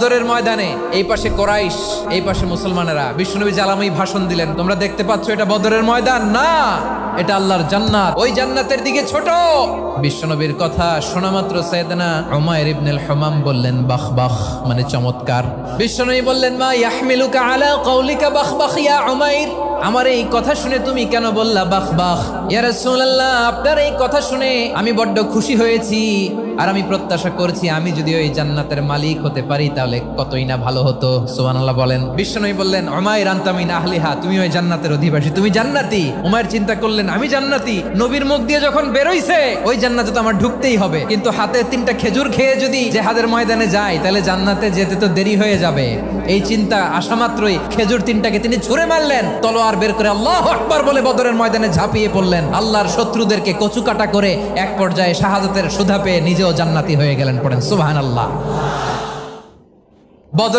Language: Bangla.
বদরের ময়দানে এই পাশে কোরাইশ, এই পাশে মুসলমানেরা। বিশ্বনবী জালামি ভাষণ দিলেন, তোমরা দেখতে পাচ্ছ এটা বদরের ময়দান না, এটা আল্লাহর জান্নাত, ওই জান্নাতের দিকে ছোট। বিশ্বনবীর কথা শোনা মাত্র সাইয়েদনা উমাইর ইবনুল হুমাম বললেন বাখ বাখ, মানে চমৎকার। বিশ্বনবী বললেন মা ইয়াহমিলুকা আলা কওলিকা বাখ বাখ ইয়া উমাইর, আমার এই কথা শুনে তুমি কেন বললা বাখ বাখ? ইয়া রাসূলুল্লাহ, আপনার এই কথা শুনে আমি বড্ড খুশি হয়েছি, আর আমি প্রত্যাশা করছি আমি যদি ওই জান্নাতের মালিক হতে পারি তাহলে কতই না ভালো হতো। সুবহানাল্লাহ বলেন। বিশ্বনবী বললেন উমাইর আনতা মিন আহলিহা, তুমি ওই জান্নাতের অধিবাসী, তুমি জান্নাতি। উমাইর চিন্তা করলেন আমি জান্নাতি, নবীর মুখ দিয়ে যখন বেরোইছে ওই জান্নাতে তো আমার ঢুকতেই হবে, কিন্তু হাতে 3টা খেজুর খেয়ে যদি জেহাদের ময়দানে যাই তাহলে জান্নাতে যেতে তো দেরি হয়ে যাবে। এই চিন্তা আসা মাত্রই খেজুর 3টাকে তিনি ছুঁড়ে মারলেন, তলোয়ার বের করে আল্লাহু আকবার বলে বদরের ময়দানে ঝাঁপিয়ে পড়লেন। আল্লাহর শত্রুদেরকে কচুকাটা করে এক পর্যায়ে শাহাদাতের সুধা পেয়ে নিজেও জান্নাতি হয়ে গেলেন। পড়েন সুবহানাল্লাহ। বদর